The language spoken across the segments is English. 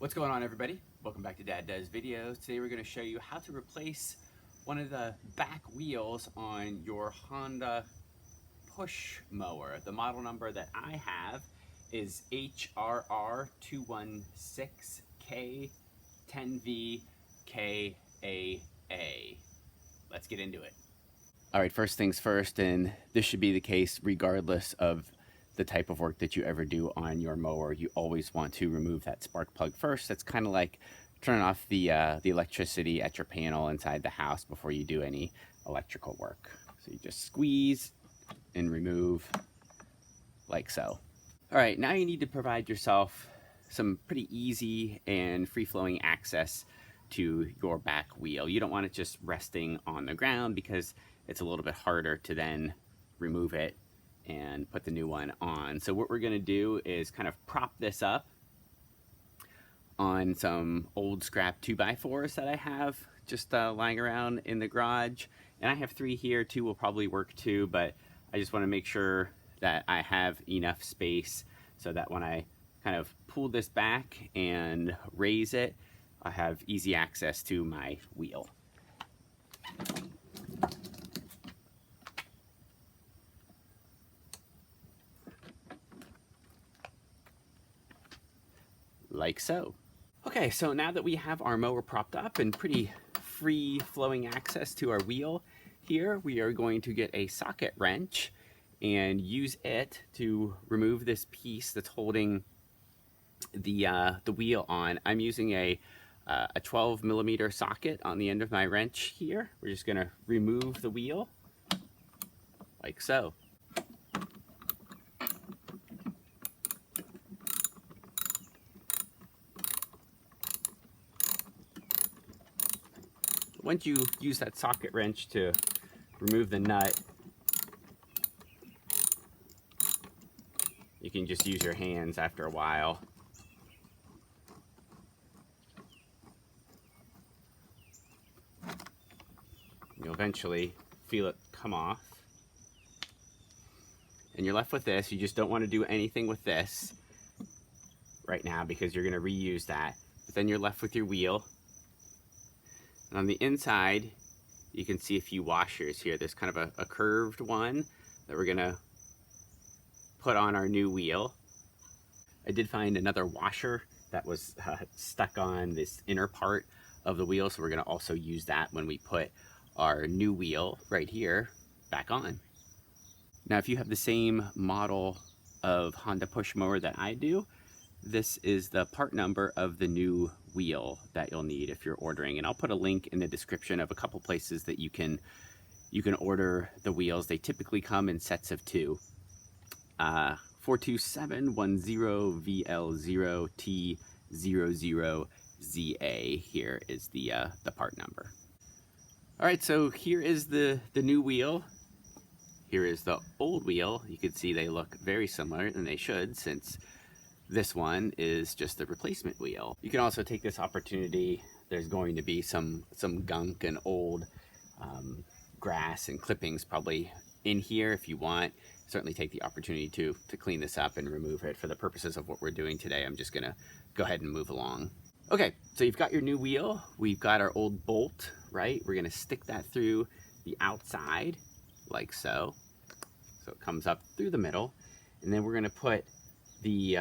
What's going on, everybody? Welcome back to Dad Does Videos. Today we're going to show you how to replace one of the back wheels on your Honda push mower. The model number that I have is HRR216K10 Let's get into it. All right, first things first, and this should be the case regardless of the type of work that you ever do on your mower. You always want to remove that spark plug first. That's kind of like turning off the electricity at your panel inside the house before you do any electrical work. So you just squeeze and remove like so. All right, now you need to provide yourself some pretty easy and free-flowing access to your back wheel. You don't want it just resting on the ground because it's a little bit harder to then remove it and put the new one on. So what we're going to do is kind of prop this up on some old scrap 2x4s that I have just lying around in the garage. And I have 3 here, 2 will probably work too, but I just want to make sure that I have enough space so that when I kind of pull this back and raise it, I have easy access to my wheel. Like so. Okay, so now that we have our mower propped up and pretty free flowing access to our wheel here, we are going to get a socket wrench and use it to remove this piece that's holding the wheel on. I'm using a 12mm socket on the end of my wrench here. We're just gonna remove the wheel like so. Once you use that socket wrench to remove the nut, you can just use your hands after a while. You'll eventually feel it come off. And you're left with this. You just don't want to do anything with this right now because you're going to reuse that. But then you're left with your wheel. And on the inside, you can see a few washers here. There's kind of a curved one that we're gonna put on our new wheel. I did find another washer that was stuck on this inner part of the wheel, so we're gonna also use that when we put our new wheel right here back on. Now, if you have the same model of Honda push mower that I do, this is the part number of the new wheel that you'll need if you're ordering, and I'll put a link in the description of a couple places that you can order the wheels. They typically come in sets of 2. 42710VL0T00ZA here is the part number. All right, so here is the new wheel. Here is the old wheel. You can see they look very similar, and they should, since this one is just the replacement wheel. You can also take this opportunity. There's going to be some gunk and old grass and clippings probably in here. If you want, certainly take the opportunity to clean this up and remove it. For the purposes of what we're doing today, I'm just gonna go ahead and move along. Okay, so you've got your new wheel. We've got our old bolt, right? We're gonna stick that through the outside like so. So it comes up through the middle, and then we're gonna put the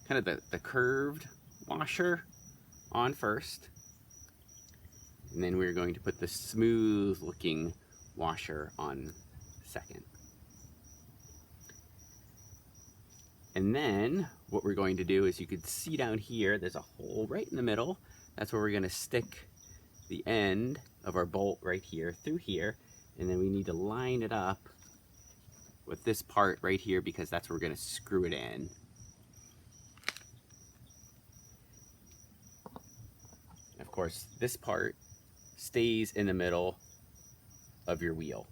kind of the curved washer on first, and then we're going to put the smooth looking washer on second. And then what we're going to do is, you can see down here there's a hole right in the middle. That's where we're going to stick the end of our bolt right here through here, and then we need to line it up with this part right here because that's where we're going to screw it in. Of course, this part stays in the middle of your wheel.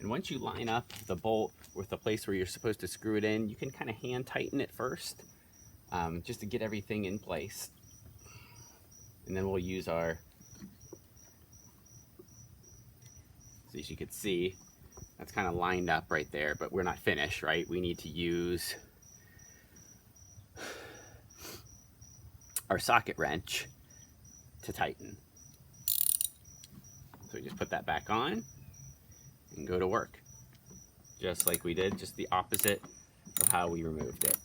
And once you line up the bolt with the place where you're supposed to screw it in, you can kind of hand tighten it first, just to get everything in place. And then we'll use our, so as you can see, that's kind of lined up right there, but we're not finished, right? We need to use our socket wrench to tighten. So we just put that back on and go to work. Just like we did, just the opposite of how we removed it.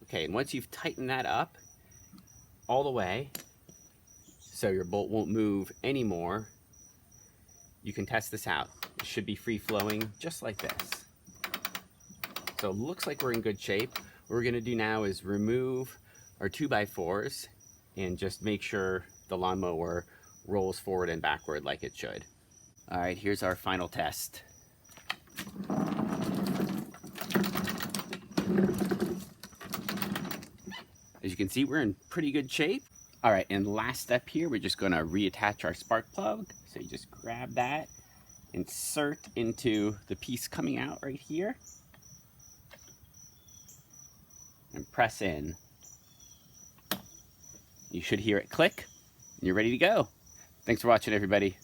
Okay, and once you've tightened that up all the way, so your bolt won't move anymore, you can test this out. It should be free flowing, just like this. So it looks like we're in good shape. What we're gonna do now is remove our 2x4s and just make sure the lawnmower rolls forward and backward like it should. All right, here's our final test. As you can see, we're in pretty good shape. All right, and last step here, we're just gonna reattach our spark plug. So you just grab that, insert into the piece coming out right here, and press in. You should hear it click, and you're ready to go. Thanks for watching, everybody.